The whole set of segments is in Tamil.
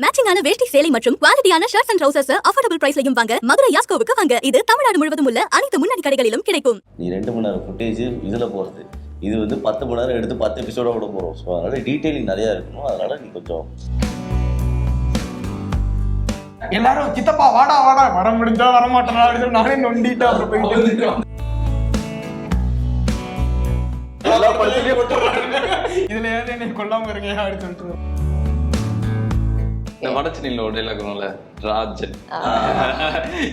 மேட்சிங்கான வேஷ்டி சேலை மற்றும் குவாலிட்டியான ஷர்ட்ஸ் அண்ட் ட்ரவுசர்ஸ் அஃபோர்டபிள் பிரைஸ்லயும் வாங்க மதுரை யாஸ்கோவுக்கு வாங்க. இது தமிழ்நாடு முழுவதும் உள்ள அனைத்து முன்னணி கடைகளிலும் கிடைக்கும். நீ 2 மணி நேரம் ஃபுட்டேஜ் இதில் போகிறது, இது வந்து 10 மணி நேரம் எடுத்து 10 எபிசோட விட போகிறோம். ஸோ அதனால் டீட்டெயிலிங் நிறையா இருக்கணும். அதனால் நீ கொஞ்சம் எல்லாரும் சித்தப்பா வாடா வாடா வர முடிஞ்சா வரமாட்டேனா அப்படின்னு நானே நொண்டிட்டு அப்புறம் போயிட்டு இதுல ஏதாவது என்னை கொல்லாம இருங்க அப்படின்னு சொல்லிட்டு இந்த வடச்சென்னையில ஒரு டைலாக் இருக்கும்ல, ராஜன்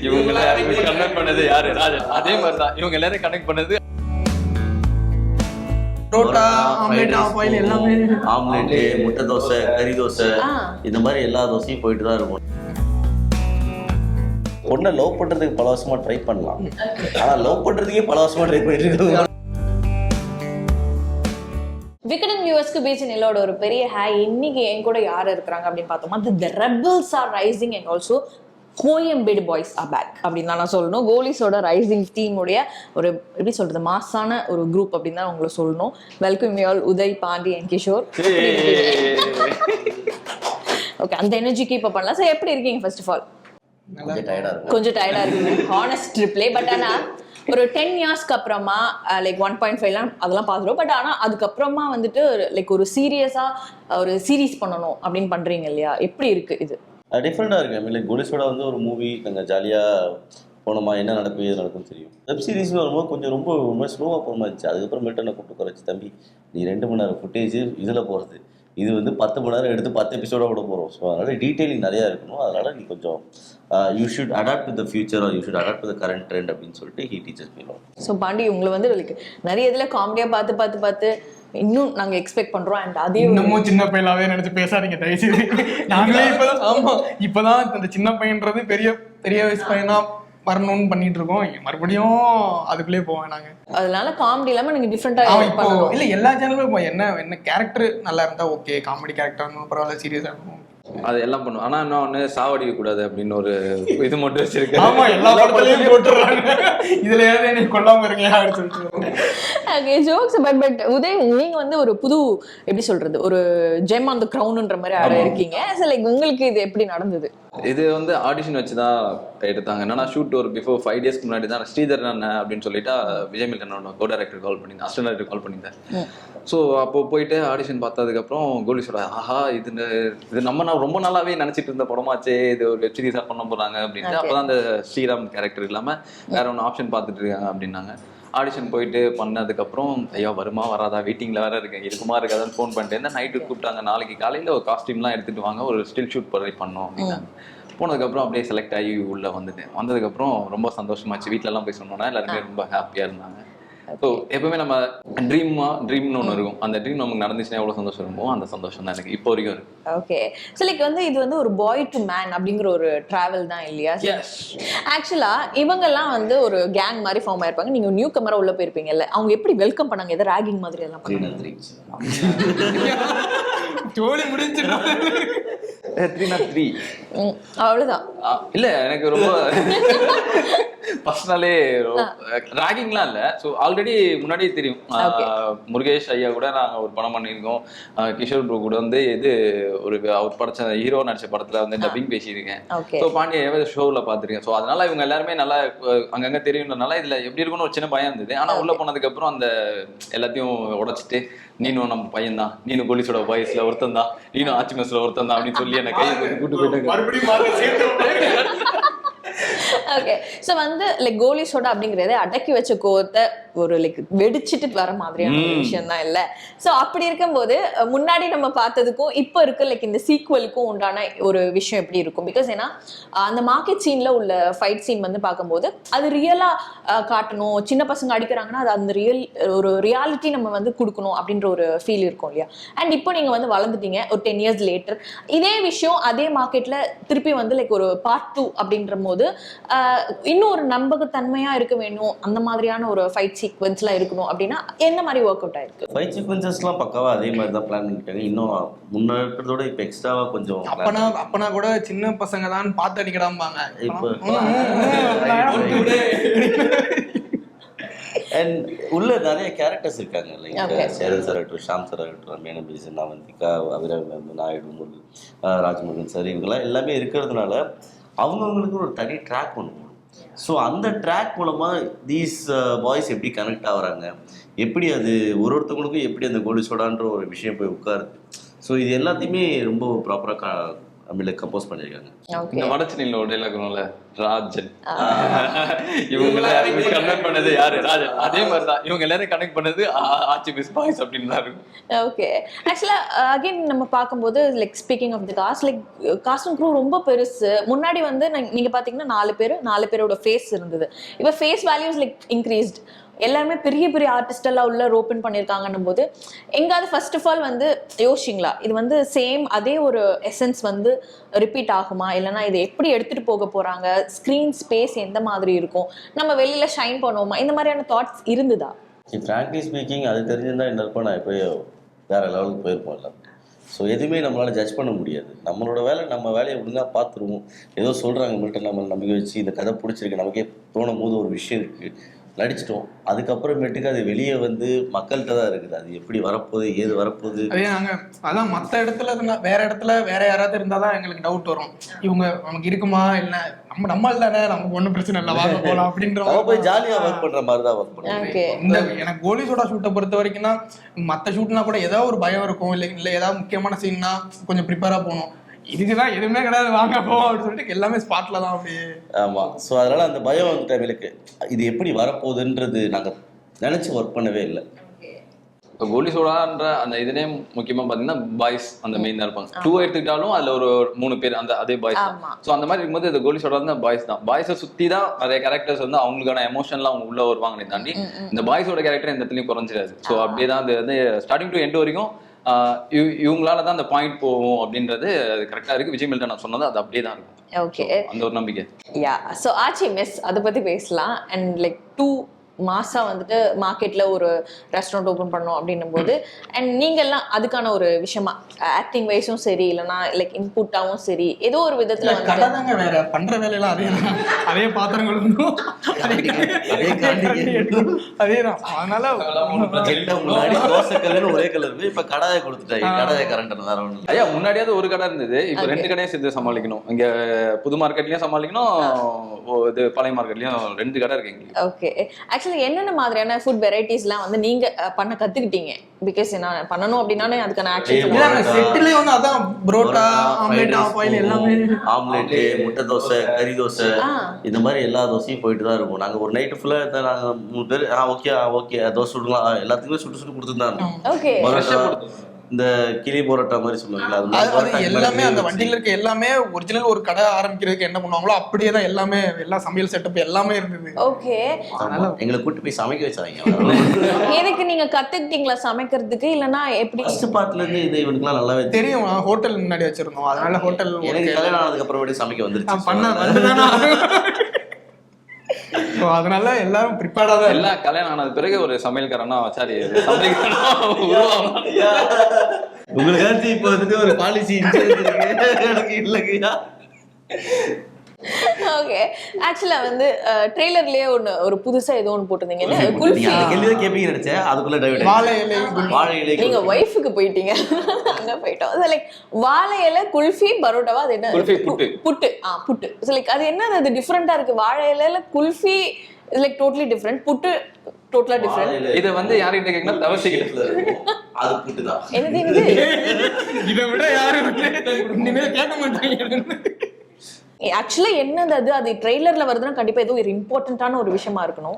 இவங்களை கனெக்ட் பண்ணது யாரு? ராஜன். அதே மாதிரிதான் இவங்க எல்லாரும் கனெக்ட் பண்ணது புரோட்டா, ஆம்லெட், ஆயில் எல்லாமே, ஆம்லெட்டு, முட்டை தோசை, கறி தோசை, இந்த மாதிரி எல்லா தோசையும் போயிட்டு தான் இருக்கும். பொண்ணை லவ் பண்றதுக்கு பல வருஷமா ட்ரை பண்ணலாம், ஆனா லவ் பண்றதுக்கே பல வருஷமா ட்ரை பண்ணிட்டு இருக்காங்க. விகடன் வியூவர்ஸ்க்கு பீச் நிலோட ஒரு பெரிய ஹாய். இன்னைக்கு என் கூட யார் இருக்கிறாங்க அப்படின்னு பார்த்தோமா, the rebels are rising and also Koyambedu boys are back அப்படின்னு தான் நான் சொல்லணும். கோலிஸோட ரைசிங் டீமுடைய ஒரு எப்படி சொல்றது மாசான ஒரு குரூப் அப்படின்னு தான் உங்களை சொல்லணும். Welcome you all Uday, Pandi and Kishore. Okay, அந்த எனர்ஜி கீப் அப் பண்ணலாம். சார் எப்படி இருக்கீங்க? ஃபர்ஸ்ட் ஆஃப் ஆல் கொஞ்சம் டயர்டா இருக்கு, ஹானஸ்ட் ரிப்ளே. பட் ஆனா ஒரு 10 இயர்ஸ்க்கு அப்புறமா லைக் 1.5 அதெல்லாம் பார்த்துருவோம். பட் ஆனால் அதுக்கப்புறமா வந்துட்டு லைக் ஒரு சீரியஸா ஒரு சீரீஸ் பண்ணணும் அப்படின்னு பண்றீங்க இல்லையா? எப்படி இருக்கு இது? டிஃப்ரெண்டாக இருக்கு. ஐ மீன் லைக் கோலிஸோட வந்து ஒரு மூவி நாங்கள் ஜாலியாக போனோமா, என்ன நடக்கும் ஏது நடக்கும்னு தெரியும். வெப் சீரிஸ்னு வரும்போது கொஞ்சம் ரொம்ப ஸ்லோவாக போகிற மாதிரி இருந்துச்சு. அதுக்கப்புறமேட்டு என்ன கூப்பிட்டு குறைச்சி, தம்பி நீ 2 மணி நேரம் ஃபுட்டேஜ் இதில் போகிறது, இது வந்து 10 மணி நேரம் எடுத்து 10 எபிசோட விட போகிறோம். ஸோ அதனால் டீட்டெயிலிங் நிறையா இருக்கணும். அதனால் நீ கொஞ்சம் you should adapt to the future or you should adapt to the current trend அப்படின்னு சொல்லிட்டு ஹீ டீச்சர்ஸ் மீனோம். ஸோ பாண்டி, உங்களை வந்து நிறைய இதில் காமெடியாக பார்த்து இன்னும் நாங்கள் எக்ஸ்பெக்ட் பண்ணுறோம். அண்ட் அதே இன்னமும் சின்ன பையனாவே நினைச்சு பேசாதீங்க தயவுசெய்து. நாங்களே இப்போதான் அந்த சின்ன பையன்றது பெரிய பெரிய வயசு பையனா வரணும்னு பண்ணிட்டு இருக்கோம். மறுபடியும் அதுக்குள்ளே போவேன் நாங்க. அதனால காமெடி இல்லாமல் நீங்கள் டிஃப்ரெண்டா இப்போ இல்லை, எல்லா சேனலும் இப்போ என்ன கேரக்டர் நல்லா இருந்தா ஓகே, காமெடி கேரக்டர் பரவாயில்ல, சீரியஸா இருக்கும், அது எல்லாம் பண்ணுவோம். ஆனா இன்னும் ஒண்ணு சாவடிக்க கூடாது அப்படின்னு ஒரு இது மட்டும் வச்சிருக்கேன். ஆமா, எல்லா படத்துலயும் போட்டுறாங்க. இதுல ஏதாவது என்னை கொல்லாம இருங்க அப்படின்னு சொல்லிட்டு. Okay, jokes. பட் உதய், நீங்க வந்து ஒரு புது எப்படி சொல்றது, ஒரு ஜெம் ஆன் தி கிரவுண்ட்ன்ற மாதிரி ஆட இருக்கீங்க. ஸோ லைக் உங்களுக்கு இது எப்படி நடந்தது? இது வந்து ஆடிஷன் வச்சுதான் எடுத்தாங்க. என்னன்னா ஷூட் ஒரு பிஃபோர் 5 டேஸ்க்கு முன்னாடி தான் ஸ்ரீதர் அண்ணன் அப்படின்னு சொல்லிட்டு விஜய் மில்டன் கோ டைரக்டர் கால் பண்ணியிருந்தேன், அசிஸ்டன்ட் டைரக்டர் கால் பண்ணியிருந்தேன். ஸோ அப்போ போயிட்டு ஆடிஷன் பார்த்ததுக்கப்புறம் கோலிஸோட ஆஹா இது நம்ம ரொம்ப நாளாவே நினைச்சிட்டு இருந்த படமாச்சே, இது ஒரு வெப் சீரிஸா பண்ண போறாங்க அப்படின்ட்டு. அப்பதான் அந்த ஸ்ரீராம் கேரக்டர் இல்லாம வேற ஒன்று ஆப்ஷன் பார்த்துட்டு இருக்காங்க அப்படின்னாங்க. ஆடிஷன் போயிட்டு பண்ணதுக்கப்புறம் ஐயா வருமா வராதா வெயிட்டிங்ல வேற இருக்கேன், இருக்குமா இருக்காதான்னு ஃபோன் பண்ணிட்டு நைட்டு கூப்பிட்டாங்க. நாளைக்கு காலையில ஒரு காஸ்டியூம்லாம் எடுத்துட்டு வாங்க, ஒரு ஸ்டில் ஷூட் பண்ணோம் அப்படின்னாங்க. போனதுக்கப்புறம் அப்படியே செலக்ட் ஆகி உள்ள வந்ததுக்கப்புறம் ரொம்ப சந்தோஷமாச்சு. வீட்டிலலாம் போய் சொன்னோன்னா எல்லாருமே ரொம்ப ஹாப்பியா இருந்தாங்க. ஸோ எப்பவுமே நம்ம ட்ரீம்னு ஒன்று இருக்கும், அந்த ட்ரீம் நமக்கு நடந்துச்சுன்னா எவ்வளோ சந்தோஷம் இருக்கும், அந்த சந்தோஷம் தான் எனக்கு இப்போ வரைக்கும் இருக்கு. ஓகே, ஸோ லைக் வந்து இது வந்து ஒரு பாய் டு மேன் அப்படிங்கிற ஒரு டிராவல் தான் இல்லையா? ஆக்சுவலா இவங்கெல்லாம் வந்து ஒரு கேங் மாதிரி ஃபார்ம் ஆயிருப்பாங்க. நீங்க நியூ கமரா உள்ள போயிருப்பீங்கல்ல, அவங்க எப்படி வெல்கம் பண்ணாங்க? எதாவது ராகிங் மாதிரி எல்லாம் பண்ணாங்க? ஜோலி முடிஞ்சு 303 அவ்வளவுதான். இல்ல எனக்கு ரொம்ப பர்சனலே ராகிங்லாம் இல்ல. ஸோ ஆல்ரெடி முன்னாடியே தெரியும். முருகேஷ் ஐயா கூட நாங்க ஒரு படம் பண்ணியிருக்கோம். கிஷோர் ப்ரோ கூட வந்து இது ஒரு அவர் படைச்ச ஹீரோ நடிச்ச படத்துல வந்து டப்பிங் பேசியிருக்கேன். ஸோ பாண்டிய ஷோவில் பார்த்துருக்கேன். ஸோ அதனால இவங்க எல்லாருமே நல்லா அங்கங்க தெரியும்னால இதுல எப்படி இருக்குன்னு ஒரு சின்ன பயம் இருந்தது. ஆனா உள்ள போனதுக்கு அப்புறம் அந்த எல்லாத்தையும் உடைச்சிட்டு, நீனும் நம்ம பையன் தான், நீனும் போலீஸோட வயசுல ஒருத்தன் தான், நீனும் ஆட்சி மெஸ்ல ஒருத்தன் தான் அப்படின்னு சொல்லி என்ன கையை கூட்டு போயிட்டாங்க. ஓகே, ஸோ வந்து லைக் கோலிஸோட அப்படிங்கிறத அடக்கி வச்ச கோவத்தை ஒரு லைக் வெடிச்சிட்டு வர மாதிரியான ஒரு விஷயம் தான் இல்லை? ஸோ அப்படி இருக்கும்போது முன்னாடி நம்ம பார்த்ததுக்கும் இப்போ இருக்க லைக் இந்த சீக்வலுக்கும் உண்டான ஒரு விஷயம் எப்படி இருக்கும்? பிகாஸ் ஏன்னா அந்த மார்க்கெட் சீன்ல உள்ள ஃபைட் சீன் வந்து பார்க்கும்போது அது ரியலா காட்டணும், சின்ன பசங்க அடிக்கிறாங்கன்னா அது அந்த ஒரு ரியாலிட்டி நம்ம வந்து கொடுக்கணும் அப்படின்ற ஒரு ஃபீல் இருக்கும் இல்லையா? அண்ட் இப்போ நீங்க வந்து வளர்ந்துட்டீங்க, ஒரு 10 இயர்ஸ் லேட்டர் இதே விஷயம் அதே மார்க்கெட்ல திருப்பி வந்து லைக் ஒரு பார்ட் 2 அப்படின்ற போது இன்னும் ஒரு நம்பகத்தன்மையா இருக்க வேணும், அந்த மாதிரியான ஒரு ஃபைட் சீக்வென்ஸ்லாம் இருக்கணும் அப்படின்னா என்ன மாதிரி ஒர்க் அவுட் ஆயிருக்கு? ஃபைட் சீக்வென்சஸ்லாம் பக்காவா அதே மாதிரி தான் பிளான் பண்ணிட்டாங்க. இன்னும் முன்ன இருக்கிறதோட இப்போ எக்ஸ்ட்ராவா கொஞ்சம் அப்பனா கூட சின்ன பசங்க தான் பார்த்து அடிக்கடாம்பாங்க. இப்போ அண்ட் உள்ள நிறைய கேரக்டர்ஸ் இருக்காங்க Okay. லைக் சேரன் சார் ஆகட்டும், ஷாம் சார் ஆகட்டும், மேனம் பிசன், அவந்திகா, நாயுடு, முருகன், ராஜ்முருகன் சார், இவங்கெல்லாம் எல்லாமே இருக்கிறதுனால அவங்கவுங்களுக்கு ஒரு தனி ட்ராக் ஒன்று. ஸோ அந்த ட்ராக் மூலமாக தீஸ் பாய்ஸ் எப்படி கனெக்ட் ஆகுறாங்க, எப்படி அது ஒருத்தவங்களுக்கும் எப்படி அந்த கோலி சோடான்ற ஒரு விஷயம் போய் உட்காருது. ஸோ இது எல்லாத்தையுமே ரொம்ப ப்ராப்பராக கம்போஸ் பண்ணியிருக்காங்க. இந்த வடச்சென்னையில் ஒரு டைலாக் இருக்கும்ல, ராஜன் இவங்களை கனெக்ட் பண்ணது யாரு? ராஜன். அதே மாதிரி தான் இவங்க எல்லாரும் கனெக்ட் பண்ணது ஆச்சி மிஸ் பாய்ஸ் அப்படின்னு தான் இருக்கும். ஓகே, ஆக்சுவலா அகைன் நம்ம பார்க்கும்போது like speaking of the cast, like cast and crew ரொம்ப பெருசு. முன்னாடி வந்து நீங்க பாத்தீங்கன்னா 4 பேரோட ஃபேஸ் இருந்தது. இப்போ ஃபேஸ் வேல்யூஸ் லைக் இன்க்ரீஸ்ட். எல்லாருமே பெரிய பெரிய ஆர்டிஸ்ட் எல்லாம் உள்ள ஓப்பன் பண்ணியிருக்காங்கன்னும் போது எங்காவது ஃபர்ஸ்ட் ஆஃப் ஆல் வந்து யோசிச்சிங்களா இது வந்து சேம் அதே ஒரு எசன்ஸ் வந்து ரிப்பீட் ஆகுமா, இல்லைன்னா இதை எப்படி எடுத்துட்டு போக போறாங்க, ஸ்க்ரீன் ஸ்பேஸ் எந்த மாதிரி இருக்கும், நம்ம வெளியில ஷைன் பண்ணுவோமா, இந்த மாதிரியான தாட்ஸ் இருந்துதா? ஃப்ராங்க்லி ஸ்பீக்கிங் அது தெரிஞ்சிருந்தா என்ன இருப்போம், நான் எப்போயோ வேற லெவலுக்கு போயிருப்போம்ல. ஸோ எதுவுமே நம்மளால் ஜட்ஜ் பண்ண முடியாது. நம்மளோட வேலை நம்ம வேலையை ஒழுங்காக பார்த்துருவோம். ஏதோ சொல்கிறாங்க மட்டும் நம்ம நம்பிக்கை வச்சு இந்த கதை பிடிச்சிருக்கு, நமக்கே தோணும் போது ஒரு விஷயம் இருக்குது, நடிச்சிட்டோம். அதுக்கப்புறமேட்டுக்கு அது வெளியே வந்து மக்கள்கிட்ட தான் இருக்குது. அது எப்படி வரப்போகுது, ஏது வரப்போகுது. அதே நாங்கள் அதான் மற்ற இடத்துல இருந்தால் வேற யாராவது இருந்தால் தான் எங்களுக்கு டவுட் வரும். இவங்க நமக்கு இருக்குமா இல்லை நம்ம தானே, நமக்கு ஒன்றும் பிரச்சனை இல்லை, வாங்க போகலாம் அப்படின்ற போய் ஜாலியாக ஒர்க் பண்ணுற மாதிரி தான் ஒர்க் பண்ணுவோம். இந்த எனக்கு கோலி சோடா ஷூட்டை பொறுத்த வரைக்கும்னா மற்ற ஷூட்னா கூட ஏதாவது ஒரு பயம் இருக்கும், இல்லை ஏதாவது முக்கியமான சீன்னா கொஞ்சம் ப்ரிப்பேராக போகணும். இதுக்குதான் எதுவுமே கிடையாது, வாங்க போவோம் அப்படின்னு சொல்லிட்டு எல்லாமே ஸ்பாட்ல தான் அப்படியே. ஆமா. ஸோ அதனால அந்த பயம் வந்துட்டு எங்களுக்கு இது எப்படி வரப்போகுதுன்றது நாங்கள் நினைச்சு ஒர்க் பண்ணவே இல்லை. இப்போ கோலி சோடான்ற அந்த இதுலேயே முக்கியமாக பார்த்தீங்கன்னா பாய்ஸ் அந்த மெயின் தான் இருப்பாங்க. 2 எடுத்துக்கிட்டாலும் அதில் ஒரு 3 பேர் அந்த அதே பாய்ஸ் தான். ஸோ அந்த மாதிரி இருக்கும்போது இந்த கோலி சோடா தான் பாய்ஸ் தான். பாய்ஸை சுற்றி தான் நிறைய கேரக்டர்ஸ் வந்து அவங்களுக்கான எமோஷன்லாம் அவங்க உள்ள வருவாங்களே தாண்டி இந்த பாய்ஸோட கேரக்டர் எந்த இடத்துலையும் குறைஞ்சிடாது. ஸோ அப்படியே தான் அது வந்து ஸ்டார்டிங் டு எண்ட் வரைக்கும் இவங்களால தான் அந்த பாயிண்ட் போகும் அப்படின்றது அது கரெக்டாக இருக்கு. விஜய் மில்டன் நான் சொன்னது அது அப்படியே தான் இருக்கும். ஓகே, அந்த ஒரு நம்பிக்கை. யா, ஸோ ஆச்சி மிஸ் அதை பற்றி பேசலாம். அண்ட் லைக் 2 மாசா வந்துட்டு மார்க்கெட்ல ஒரு ரெஸ்டாரண்ட் ஓபன் பண்ணோம் அப்படின்னும் போது அண்ட் நீங்கெல்லாம் அதுக்கான ஒரு விஷயமா ஆக்டிங் வைஸும் சரி இல்லைன்னா லைக் இன்புட்டாவும் சரி ஏதோ ஒரு விதத்துல கடைதாங்க வேற பண்ற வேலையெல்லாம் அதே பாத்திரங்கள் அதேதான். அதனால முன்னாடி தோசைக்கல்லுன்னு ஒரே கலர், இப்ப கடாயை கொடுத்துட்டாங்க. கடாயை கரண்ட் ஐயா முன்னாடியாவது ஒரு கடை இருந்தது, இப்ப 2 கடையும் சேர்த்து சமாளிக்கணும். இங்க புது மார்க்கெட்லயும் சமாளிக்கணும், இது பழைய மார்க்கெட்லயும் 2 கடை இருக்கு எங்களுக்கு. ஓகே, ஆக்சுவலி என்னென்ன மாதிரியான ஃபுட் வெரைட்டிஸ்லாம் வந்து நீங்க பண்ண கத்துக்கிட்டீங்க? பிகாஸ் நான் பண்ணணும் அப்படின்னாலே அதுக்கான ஆக்ஷன் செட்டிலே வந்து அதான் புரோட்டா, ஆம்லெட், ஆயில் எல்லாமே, ஆம்லெட், முட்டை தோசை, கறி தோசை, இந்த மாதிரி எல்லா தோசையும் போயிட்டு தான் இருக்கும். நாங்க ஒரு நைட்டு ஃபுல்லா நாங்க 3 பேர் ஓகே தோசை சுடலாம், எல்லாத்துக்குமே சுட்டு கொடுத்துட்டு தான் இருந்தோம். ஓகே, இந்த கிளி பரோட்டா மாதிரி சொல்லுவாங்களா, அது எல்லாமே அந்த வண்டியில இருக்க எல்லாமே ஒரிஜினல். ஒரு கடை ஆரம்பிக்கிறதுக்கு என்ன பண்ணுவாங்களோ அப்படியே தான் எல்லாமே, எல்லா சமையல் செட்டப் எல்லாமே இருந்தது. ஓகே, எங்களை கூட்டி போய் சமைக்க வச்சாங்க. எதுக்கு நீங்க கத்துக்கிட்டீங்களா சமைக்கிறதுக்கு, இல்லனா எப்படி? ஃபர்ஸ்ட் பார்ட்ல இருந்து இது இவனுக்குலாம் நல்லாவே தெரியும். ஹோட்டல் முன்னாடி வச்சிருந்தோம், அதனால ஹோட்டல் எனக்கு கல்யாணம் ஆனதுக்கு அப்புறம் சமைக்க வந்துருச்சு. அதனால எல்லாரும் ப்ரிப்பேர்டா தான். எல்லாம் கல்யாணம் ஆனது பிறகு ஒரு சமையல்காரனா வச்சாரி உங்களுக்கு இப்போ வந்துட்டு ஒரு பாலிசி எனக்கு இல்லையா? ஓகே, ஆக்சுவலா வந்து ட்ரெய்லர்லயே ஒரு புதுசா ஏதோ ஒன்னு போட்டுருந்தீங்க, குல்ஃபி. கேள்விதான் கேப்பீங்க நினைச்சேன், அதுக்குள்ள டைவர்ட். வாழை இலை நீங்க வைஃப்க்கு போயிட்டீங்க, அங்க போயிட்டோம். அது லைக் வாழை இலை குல்ஃபி பரோட்டாவா, அது என்ன? புட்டு. புட்டு. சோ லைக் அது என்ன, அது டிஃபரெண்டா இருக்கு. வாழை இலையில kulfi is like totally different, புட்டு டோட்டலா டிஃபரெண்ட். இத வந்து யார்கிட்ட கேக்குனா தவசிக்கிட்ட அது புட்டு தான். என்னது இத விட யாரு இனிமே கேட்க மாட்டாங்க. ஆக்சுவலா என்னது அது ட்ரெய்லர்ல வருதுன்னா கண்டிப்பா ஏதோ ஒரு இம்பார்ட்டன்டான ஒரு விஷயமா இருக்கணும்.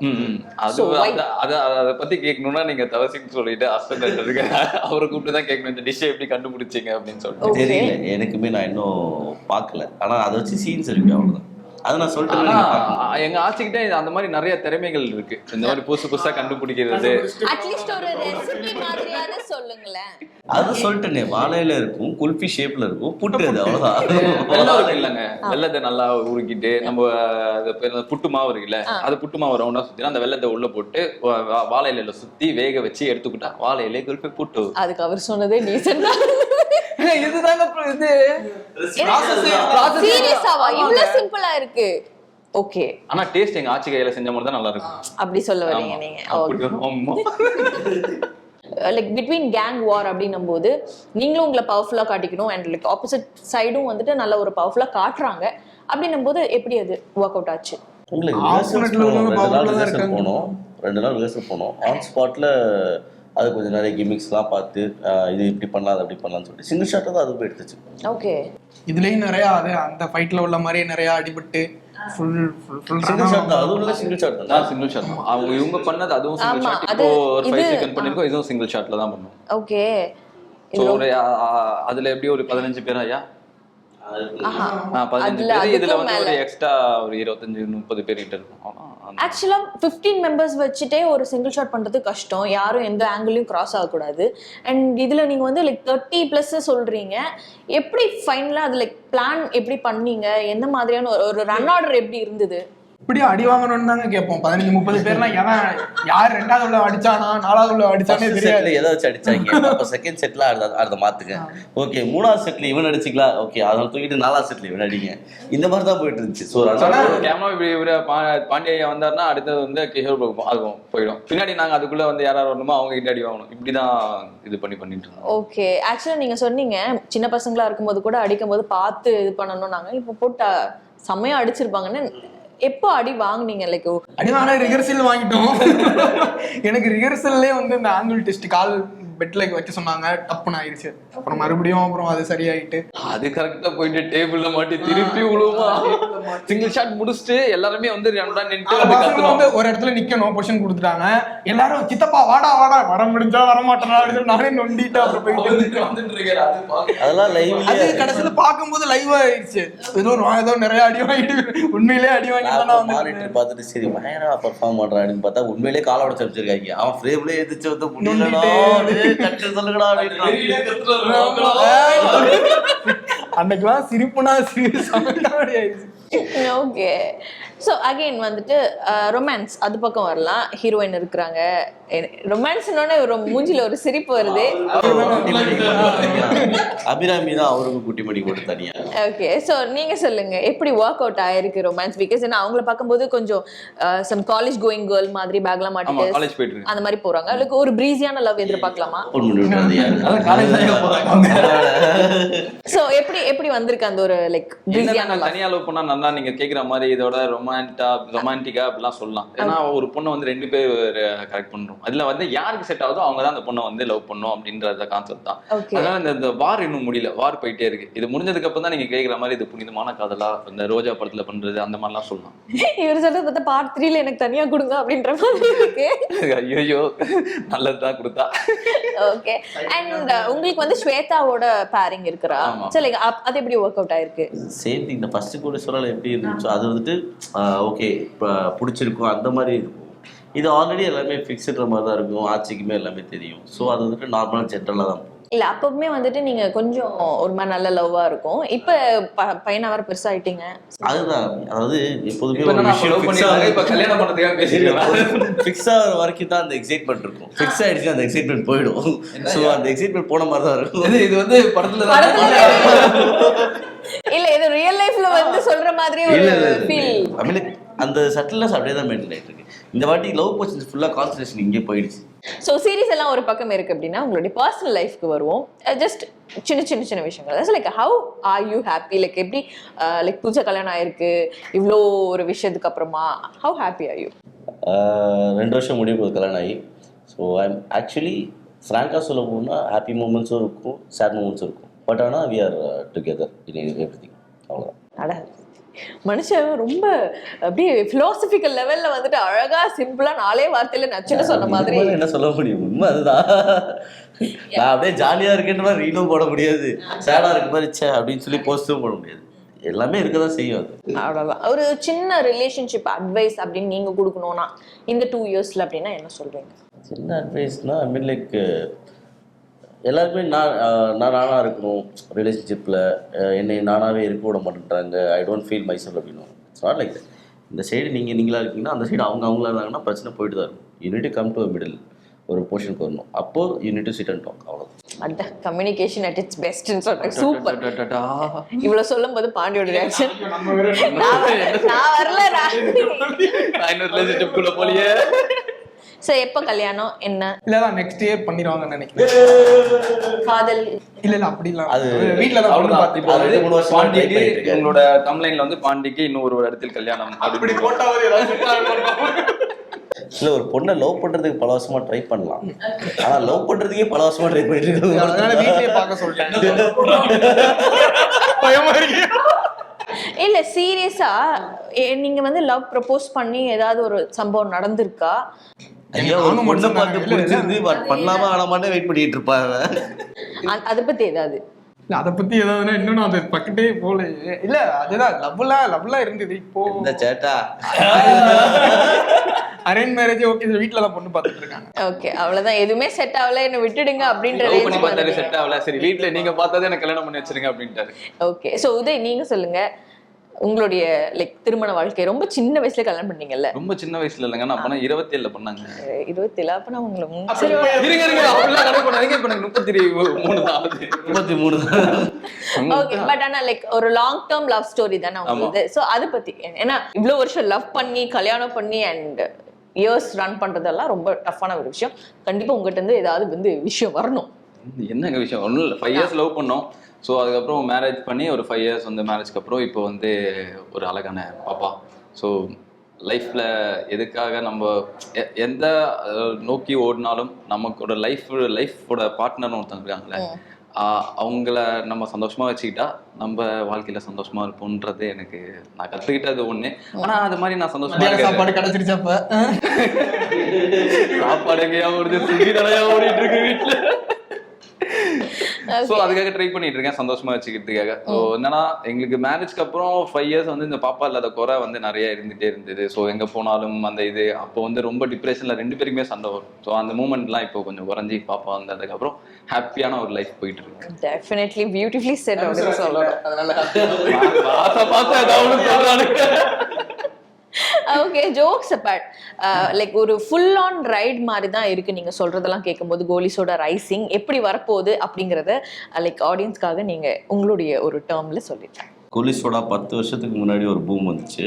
அதை பத்தி கேட்கணும்னா நீங்க தவசின்னு சொல்லிட்டு ஹஸ்பண்ட் இருக்கு, அவரை கூப்பிட்டு தான் கேட்கணும் இந்த டிஷ்ஷை எப்படி கண்டுபிடிச்சிங்க அப்படின்னு சொல்லிட்டு. தெரியல, எனக்குமே நான் இன்னும் பார்க்கல. ஆனா அதை வச்சு சீன்ஸ் இருக்கு, அவ்வளவுதான். அது நான் சொல்லிட்டேன். எங்க ஆச்சிக்கிட்ட அந்த மாதிரி நிறைய திறமைகள் இருக்கு, இந்த மாதிரி புதுசா கண்டுபிடிக்கிறது. அட்லீஸ்ட் ஒரு ரெசிபி மாதிரியாவது சொல்லுங்களேன். அது சொல்லிட்டேனே, வாழையில இருக்கும், குல்ஃபி ஷேப்ல இருக்கும், புட்டு. அது அவ்வளவுதான். வெள்ளம் இல்லைங்க, வெள்ளத்தை நல்லா உருக்கிட்டு நம்ம புட்டு மாவு இருக்குல்ல, அது புட்டு மாவு ரவுண்டா சுத்தி அந்த வெள்ளத்தை உள்ள போட்டு வாழை இலையில சுத்தி வேக வச்சு எடுத்துக்கிட்டா வாழை இலை குல்ஃபி புட்டு. அதுக்கு அவர் சொன்னதே டீசென்ட்டா. இதுதாங்க இது சீரியஸாவா இவ்வளவு சிம்பிளா இருக்கு? ஓகே, ஆனா டேஸ்ட் எங்க ஆச்சி கையில செஞ்ச மாதிரி தான் நல்லா இருக்கும். அப்படி சொல்ல வரீங்க நீங்க. அப்படி ஆமா. லைக் பிட்வீன் கேங் வார் அப்படின்னும் போது நீங்களும் உங்களை பவர்ஃபுல்லா காட்டிக்கணும் அண்ட் லைக் ஆப்போசிட் சைடும் வந்துட்டு நல்ல ஒரு பவர்ஃபுல்லா காட்டுறாங்க அப்படின்னும் போது எப்படி அது ஒர்க் அவுட் ஆச்சு? இல்லை Opponent-ல உள்ளவங்க powerful-ஆ தான் இருக்காங்க. போனோம், 2 நாள் ரிஹர்சல் போனோம். ஆன் ஸ்பாட்டில் அது கொஞ்சம் நிறைய கிமிக்ஸ்லாம் பார்த்து இது இப்படி பண்ணலாம் அது அப்படி பண்ணலாம்னு சொல்லிட்டு சிங்கிள் ஷாட்டை தான் அது போய் எடுத்துச்சு. ஓகே, இதுலயும் நிறைய அது அந்த ஃபைட்ல உள்ள மாதிரி நிறைய அடிபட்டு ஃபுல் சிங்கிள் ஷாட் தான், அது உள்ள சிங்கிள் ஷாட் தான். சிங்கிள் ஷாட் அவங்க இவங்க பண்ணது அதுவும் சிங்கிள் ஆமா, ஷாட். அது இப்போ ஒரு 5 இது- செகண்ட் பண்ணிருக்கோம், இதுவும் சிங்கிள் ஷாட்ல தான் பண்ணுவோம். ஓகே. ஸோ ஒரு அதுல எப்படி ஒரு 15 பேர் ஐயா? ஆஹா. 15 அதுல பேர். இதுல அதுக்கும் வந்து மேல. ஒரு எக்ஸ்ட்ரா ஒரு 25-30 பேர் கிட்ட இருக்கும். ஆக்சுவலா 15 மெம்பர்ஸ் வச்சுட்டே ஒரு சிங்கிள் ஷாட் பண்றது கஷ்டம். யாரும் எந்த ஆங்கிளையும் கிராஸ் ஆகக்கூடாது. அண்ட் இதுல நீங்க வந்து லைக் 30+ சொல்றீங்க. எப்படி ஃபைனலா அது லைக் பிளான் எப்படி பண்ணீங்க? எந்த மாதிரியான ஒரு ரன் ஆர்டர் எப்படி இருந்தது? இப்படி அடி வாங்கணும்னு தாங்க கேட்போம். 15-30 பேர்னா எவன் யார் 2வது உள்ள அடிச்சானா 4வது உள்ள அடிச்சானே தெரியாது. செட்ல எதை வச்சு அடிச்சாங்க, அப்ப செகண்ட் செட்ல அடுத்த மாத்துங்க, ஓகே 3வது செட்ல இவன் அடிச்சுக்கலாம், ஓகே அதனால தூக்கிட்டு 4வது செட்ல இவன் அடிங்க, இந்த மாதிரி தான் போயிட்டு இருந்துச்சு. ஸோ கேமரா இவரு பாண்டியா வந்தாருன்னா அடுத்தது வந்து கிஷோர் அதுவும் போயிடும். பின்னாடி நாங்க அதுக்குள்ள வந்து யாராவது வரணுமோ அவங்க கிட்ட அடி வாங்கணும். இப்படிதான் இது பண்ணிட்டு இருந்தோம். ஓகே, ஆக்சுவலா நீங்க சொன்னீங்க சின்ன பசங்களா இருக்கும்போது கூட அடிக்கும் போது பார்த்து இது பண்ணணும். நாங்க இப்போ போட்டு செம்மையா அடிச்சிருப்பாங்கன்னு எப்போ அடி வாங்குனீங்க? லைக் அடி வாங்கினா ரிஹர்சல் வாங்கிட்டோம். எனக்கு ரிஹர்சல்லே வந்து இந்த ஆங்கிள் டெஸ்ட் கால் பெட்ல வைக்க சொன்னாங்க, டப்புன்னு ஆயிடுச்சு. அப்புறம் மறுபடியும் அது சரியாயிட்டு அது கரெக்டா போயிட்டு டேபிள்ல மாட்டி திருப்பி விழுவா. சிங்கிள் ஷாட் முடிச்சுட்டு எல்லாருமே வந்து ரெண்டா நின்று அந்த பசங்க வந்து ஒரு இடத்துல நிக்கணும், பொசிஷன் கொடுத்துட்டாங்க. எல்லாரும் சித்தப்பா வாடா வாடா, வர முடிஞ்சா வர மாட்டேனா அப்படின்னு நானே நொண்டிட்டு அப்புறம் போயிட்டு வந்துட்டு இருக்காரு. அதெல்லாம் அது லைவ்லயே கடைசியில பாக்கும்போது லைவ் ஆயிடுச்சு. ஏதோ நிறைய அடி வாங்கிட்டு உண்மையிலேயே அடி வாங்கிட்டு மானிட்டர் பார்த்துட்டு சரி பயங்கரமா பெர்ஃபார்ம் பண்றான் அப்படின்னு பார்த்தா உண்மையிலேயே கால உடச்சு வச்சிருக்காங்க. அவன் ஃப்ரேம்லயே எதிர்த்து வந்து முடியலடா கட்டு சொல்லுங்கடா அப்படின்னு. அன்னைக்கெல்லாம் சிரிப்புனா ஆயிடுச்சு. ஓகே. ஸோ அகெயின் வந்துட்டு ரொமான்ஸ் அது பக்கம் வரலாம். ஹீரோயின் இருக்கிறாங்க, ரொமான்ஸ்னோட ஒரு மூஞ்சில ஒரு சிரிப்பு வருது. அபிராமி தான் அவருக்கு குட்டி மணி கொடுத்து தனியா. ஓகே, ஸோ நீங்க சொல்லுங்க எப்படி ஒர்க் அவுட் ஆயிருக்கு ரொமான்ஸ்? பிகாஸ் ஏன்னா அவங்கள பார்க்கும்போது கொஞ்சம் சம் காலேஜ் கோயிங் கேர்ள் மாதிரி பேக்லாம் ஆமா, காலேஜ் மாட்டிட்டு போயிட்டு இருக்கு. அந்த மாதிரி போறாங்க. அவளுக்கு ஒரு பிரீஸியான லவ் எதிர்பார்க்கலாமா? ஃபோன் பண்ணி விட்டுறது யாரு? ஸோ எப்படி வந்திருக்கு அந்த ஒரு லைக் பிரீஸியான லவ்? தனியா லவ் பண்ணா நல்லா நீங்க கேக்குற மாதிரி இதோட ரொமான்டிக்கா அப்படிலாம் சொல்லலாம். ஏன்னா ஒரு பொண்ணை வந்து 2 பேர் கரெக்ட் பண்றோம். அதுல வந்து யாருக்கு செட் ஆகுதோ அவங்க தான் அந்த பொண்ணை வந்து லவ் பண்ணும் அப்படின்ற கான்செப்ட் தான். Okay. அதனால இந்த வார் இன்னும் முடியல, வார் போயிட்டே இருக்கு. இது முடிஞ்சதுக்கு அப்புறம் தான் நீங்க கேக்குற மாதிரி இது புனிதமான காதலா இந்த ரோஜா படத்துல பண்றது அந்த மாதிரிலாம் சொல்லலாம். இவர் சொல்றது பார்த்தா பார்ட் 3ல எனக்கு தனியா கொடுங்க அப்படின்ற மாதிரி இருக்கு. ஐயோ நல்லதுதான் கொடுத்தா. ஓகே, அண்ட் உங்களுக்கு வந்து ஸ்வேதாவோட பேரிங் இருக்கிறா. ஆமா. சோ லைக் அது எப்படி ஒர்க் அவுட் ஆயிருக்கு? Same thing. இந்த ஃபர்ஸ்ட் கூட சொல்லல எப்படி இருந்துச்சோ அது வந்துட்டு ஓகே பிடிச்சிருக்கும் அந்த மாதிரி இருக்கும். இது ஆல்ரெடி எல்லாமே ஃபிக்ஸ்டுற மாதிரி தான் இருக்கும். ஆட்சிக்குமே எல்லாமே தெரியும். ஸோ அது வந்துட்டு நார்மலாக ஜென்ரலாக தான் இருக்கும். இல்ல அப்பவுமே வந்துட்டு நீங்க கொஞ்சம் ஒரு மாதிரி நல்ல லவ்வா இருக்கும். இப்ப பையனா வர பெருசாயிட்டீங்க. அதுதான், அதாவது எப்போதுமே இப்ப ஒரு நான் விஷயம் love பண்ணிடுவாங்க, இப்ப கல்யாணம் பண்றதுக்காக பேசிருக்கேன். ஃபிக்ஸ் ஆகிற வரைக்கும் தான் அந்த எக்ஸைட்மெண்ட் இருக்கும். ஃபிக்ஸ் ஆயிடுச்சு அந்த எக்ஸைட்மெண்ட் போயிடும். ஸோ அந்த எக்ஸைட்மெண்ட் போன மாதிரி தான் இருக்கும். இது வந்து படத்துல இல்ல இது ரியல் லைஃப்ல வந்து சொல்ற மாதிரி ஒரு ஃபீல். ஐ மீன் அந்த சட்டில்னஸ் அப்படியே தான் மெயின்டைன் ஆயிட்டு இருக்கு. இந்த வாட்டி லவ் போர்ஷன்ஸ் ஃபுல்லா கான்சன்ட்ரேஷன் இங்கே போயிடுச்சு. ஸோ சீரிஸ் எல்லாம் ஒரு பக்கம் இருக்கு அப்படின்னா உங்களுடைய பர்சனல் லைஃப்க்கு வருவோம். ஜஸ்ட் சின்ன விஷயங்கள். Like how are you happy? Like எப்படி லைக் புதுசாக கல்யாணம் ஆயிருக்கு இவ்வளோ ஒரு விஷயத்துக்கு அப்புறமா ஹவு ஹாப்பி ஆர் யூ? 2 வருஷம் முடிய போகுது கல்யாணம் ஆகி. ஸோ ஐம் ஆக்சுவலி ஃப்ராங்காக சொல்ல போனால் ஹாப்பி மூமெண்ட்ஸும் இருக்கும், சேட் மூமெண்ட்ஸும் இருக்கும். பட் ஆனால் we are together in everything. அவ்வளோதான். அட மனுஷன் ரொம்ப அப்படியே பிலாசபிக்கல் லெவல்ல வந்துட்டு அழகா சிம்பிளா 4 வார்த்தையில நச்சுன்னு சொன்ன மாதிரி. என்ன சொல்ல முடியும்? உண்மை அதுதான். நான் அப்படியே ஜாலியாக இருக்கின்ற மாதிரி ரீலும் போட முடியாது, சேடாக இருக்க மாதிரி சே அப்படின்னு சொல்லி போஸ்ட்டும் போட முடியாது. எல்லாமே இருக்கதான் செய்யும். அது அவ்வளோதான். ஒரு சின்ன ரிலேஷன்ஷிப் அட்வைஸ் அப்படின்னு நீங்க கொடுக்கணும்னா இந்த 2 இயர்ஸ்ல அப்படின்னா என்ன சொல்றீங்க? சின்ன அட்வைஸ்னா ஐ மீன் லைக் எல்லாருக்குமே நானாக இருக்கணும் ரிலேஷன்ஷிப்பில். என்னை நானாகவே இருக்க விட மாட்டேன்றாங்க. I don't feel my self அப்படின்னு. இட்ஸ் நாட் லைக் இந்த சைடு நீங்களாக இருக்கீங்கன்னா அந்த சைடு அவங்களா இருந்தாங்கன்னா பிரச்சனை போயிட்டு தான் இருக்கும். You need to come to a middle. ஒரு போர்ஷனுக்கு வரணும். அப்போ you need to sit and talk. அவ்வளோ அட கம்யூனிகேஷன் அட் இட்ஸ் பெஸ்ட்னு சொல்றேன். சூப்பர். இவ்வளவு சொல்லும் போது பாண்டியோட ரியாக்ஷன் நான் வரலடா இன்னொரு ரிலேஷன்ஷிப்குள்ள போலியே. சோ எப்ப கல்யாணம் என்ன? இல்லதான் நெக்ஸ்ட் இயர் பண்ணிடுவாங்கன்னு நினைக்கிறேன். காதல் இல்ல அப்படி இல்ல, அது வீட்டுல தான் பொண்ணு அவ்வளவுதான். பார்த்து இப்போ வந்து 2-3 வருஷமா பாண்டிக்கு try பண்ணிட்டு இருக்கேன். உங்களோட தம்ப்லைன்ல வந்து பாண்டிக்கு இன்னும் ஒரு இடத்தில் கல்யாணம் அப்படி போட்டாவது ஏதாவது இல்லை, ஒரு பொண்ணை லவ் பண்ணுறதுக்கு பல வருஷமா ட்ரை பண்ணலாம். ஆனால் லவ் பண்ணுறதுக்கே பல வருஷமா ட்ரை பண்ணிட்டு அதனால இருக்காங்க. வீட்லயே பார்க்க சொல்லிட்டேன். பயமா இருக்கு. இல்ல சீரியஸா நீங்க வந்து லவ் ப்ரப்போஸ் பண்ணி ஏதாவது ஒரு சம்பவம் நடந்திருக்கா? ஐயா, ஒரு நானும் பொண்ணை மட்டும் பார்த்து இல்ல, பிடிச்சிருந்து பட் பண்ணலாமா வேணாமான்னு வெயிட் பண்ணிட்டு இருப்பாங்க. அத பத்தி ஏதாவது? இல்ல அதை பத்தி ஏதாவதுன்னா இன்னும் நான் அதை பக்கத்தே போல. இல்ல அதுதான் லவ்லாம் இருந்தது. இப்போ இந்த சேட்டா அரேஞ்ச் மேரேஜ் ஓகே, வீட்டுல தான் பொண்ணு பார்த்துட்டு இருக்காங்க. ஓகே அவ்வளவுதான். எதுவுமே செட் ஆகல, என்ன விட்டுடுங்க அப்படின்ற லவ் பண்ணி range பார்த்தாரு, வந்து. செட் ஆகல, சரி வீட்ல நீங்க பார்த்ததே எனக்கு கல்யாணம் பண்ணி வச்சிருங்க அப்படின்ட்டாரு. ஓகே சோ உதய் நீங்க சொல்லுங்க, உங்களுடைய லைக் திருமண வாழ்க்கை ரொம்ப சின்ன வயசுல கல்யாணம் பண்ணீங்கல்ல? ரொம்ப சின்ன வயசுல இல்லைங்க, நான் அப்பனா 27ல பண்ணாங்க. 27 அப்ப நான் உங்களை இருங்க அப்படிலாம் கணக்கு பண்ணாதீங்க, இப்ப எனக்கு 33 தான் ஆகுது. 33. ஓகே பட் ஆனா லைக் ஒரு லாங் டேர்ம் லவ் ஸ்டோரி தானே உங்களுக்கு. சோ அது பத்தி ஏன்னா இவ்வளவு வருஷம் லவ் பண்ணி கல்யாணம் பண்ணி அண்ட் இயர்ஸ் ரன் பண்றதெல்லாம் ரொம்ப டஃப்பான ஒரு விஷயம். கண்டிப்பா உங்ககிட்ட இருந்து ஏதாவது வந்து விஷயம் வரணும். என்னங்க விஷயம்? ஒன்றும் இல்லை, 5 இயர்ஸ் லவ் பண்ணோம். ஸோ அதுக்கப்புறம் மேரேஜ் பண்ணி ஒரு 5 இயர்ஸ் வந்து மேரேஜ்க்கு அப்புறம் இப்போ வந்து ஒரு அழகான பாப்பா. ஸோ லைஃப்பில் எதுக்காக நம்ம எந்த நோக்கி ஓடினாலும் நமக்கோட லைஃபோட பார்ட்னர்னு ஒருத்தவங்க இருக்காங்களே, அவங்கள நம்ம சந்தோஷமா வச்சுக்கிட்டா நம்ம வாழ்க்கையில சந்தோஷமா இருப்போன்றது எனக்கு நான் கத்துக்கிட்டது ஒண்ணு. ஆனா அது மாதிரி நான் சந்தோஷமா சாப்பாடு கிடைச்சிருச்சப்ப சாப்பாடு எங்கேயா ஓடுது, சுகி நிறையா ஓடிட்டு இருக்கு வீட்டுல. ஸோ அதுக்காக ட்ரை பண்ணிட்டு இருக்கேன் சந்தோஷமா வச்சுக்கிறதுக்காக. ஸோ என்னன்னா எங்களுக்கு மேரேஜ்க்கு அப்புறம் 5 இயர்ஸ் வந்து இந்த பாப்பா இல்லாத குறை வந்து நிறைய இருந்துட்டே இருந்தது. ஸோ எங்க போனாலும் அந்த இது அப்போ வந்து ரொம்ப டிப்ரெஷன்ல 2 பேருக்குமே சண்டை வரும். ஸோ அந்த மூமெண்ட்லாம் இப்போ கொஞ்சம் குறைஞ்சி பாப்பா வந்ததுக்கு அப்புறம் ஹாப்பியான ஒரு லைஃப் போயிட்டு இருக்கு. டெஃபினெட்லி பியூட்டிஃபுல்லி செட் அப்படின்னு சொல்லலாம். பார்த்து ஏதாவது சொல்றாங்க. ஓகே ஜோக்ஸ் அபார்ட் லைக் ஒரு ஃபுல் ஆன் ரைட் மாதிரி தான் இருக்கு நீங்க சொல்றதெல்லாம் கேட்கும்போது. கோலிஸோட ரைசிங் எப்படி வரப்போகுது அப்படிங்கறத லைக் ஆடியன்ஸ்க்காக நீங்க உங்களுடைய ஒரு டேர்ம்ல சொல்லிட்டேன். கோலிஸோட 10 வருஷத்துக்கு முன்னாடி ஒரு பூம் வந்துச்சு.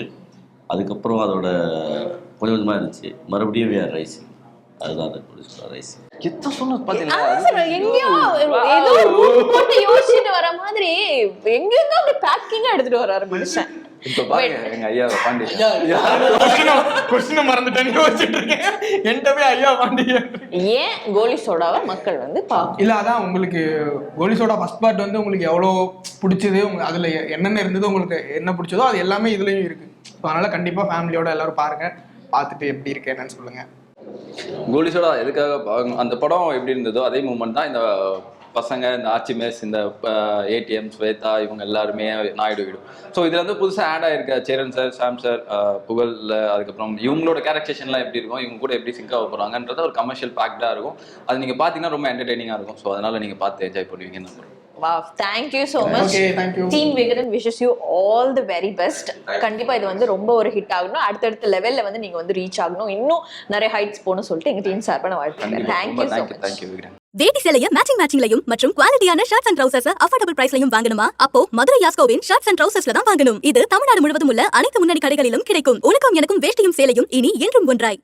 அதுக்கப்புறம் அதோட கொஞ்சம் கொஞ்சமாக இருந்துச்சு. மறுபடியும் we are rising. அதுதான் அந்த கோலிஸோட ரைசிங். எத்த சொன்னது பாத்தீங்களா? எங்கேயோ ஏதோ ஒரு ரூட் போட்டு யோசிச்சுட்டு வர மாதிரி எங்கேயோ அப்படி பேக்கிங்கா எடுத்துட்டு வர்றாரு மனுஷன். இப்ப பாருங்க எங்க ஐயா பாண்டி கொஸ்டின் மறந்துட்டேன்னு யோசிச்சுட்டு இருக்கேன். என்கிட்டவே ஐயா பாண்டி. ஏன் கோலி சோடாவை மக்கள் வந்து இல்ல அதான் உங்களுக்கு கோலிஸோட ஃபர்ஸ்ட் பார்ட் வந்து உங்களுக்கு எவ்வளோ பிடிச்சது, அதுல என்னென்ன இருந்தது, உங்களுக்கு என்ன பிடிச்சதோ அது எல்லாமே இதுலயும் இருக்கு. அதனால கண்டிப்பா ஃபேமிலியோட எல்லாரும் பாருங்க, பார்த்துட்டு எப்படி இருக்கு என்னன்னு சொல்லுங்க. கோலிஸோட எதுக்காக அந்த படம் எப்படி இருந்ததோ அதே மூமெண்ட் தான் இந்த பசங்க, இந்த ஆர்ச்சிமேஸ், இந்த ஏடிஎம், ஸ்வேதா, இவங்க எல்லாருமே நாயுடு வீடு. ஸோ இதுல வந்து புதுசாக ஆட் ஆயிருக்க சேரன் சார், சாம் சார், புகழ், அதுக்கப்புறம் இவங்களோட கேரக்டரேஷன்லாம் எப்படி இருக்கும், இவங்க கூட எப்படி சிங்க் ஆக போறாங்கன்றது ஒரு கமர்ஷியல் பேக்டாக இருக்கும். அது நீங்க பாத்தீங்கன்னா ரொம்ப என்டர்டெய்னிங்காக இருக்கும். ஸோ அதனால நீங்க பார்த்து என்ஜாய் பண்ணுவீங்கன்னு நம்புறேன். Wow, thank you so much. Okay, thank you. Team Vigadan wishes you all the very best. கண்டிப்பா இது வந்து ரொம்ப ஒரு ஹிட் ஆகணும், அடுத்தடுத்த லெவல்ல வந்து நீங்க வந்து ரீச் ஆகணும், இன்னும் நிறைய ஹைட்ஸ் போகணும்னு சொல்லிட்டு எங்க டீம் சார்பா நான் வாழ்த்துக்கிறேன். Thank you so much. Thank you Vikram. வேட்டி சேலைய மேட்சிங்லயும் மற்றும் குவாலிட்டியான ஷர்ட்ஸ் அண்ட் ட்ரவுசர்ஸ் அஃபோர்டபிள் பிரைஸ்லயும் வாங்கணுமா? அப்போ மதுரை யாஸ்கோவின் ஷர்ட்ஸ் அண்ட் ட்ரவுசர்ஸ்ல தான் வாங்கணும். இது தமிழ்நாடு முழுவதும் உள்ள அனைத்து முன்னணி கடைகளிலும் கிடைக்கும். உனக்கும் எனக்கும் வேஷ்டியும் சேலையும் இனி என்றும் ஒன்றாய்.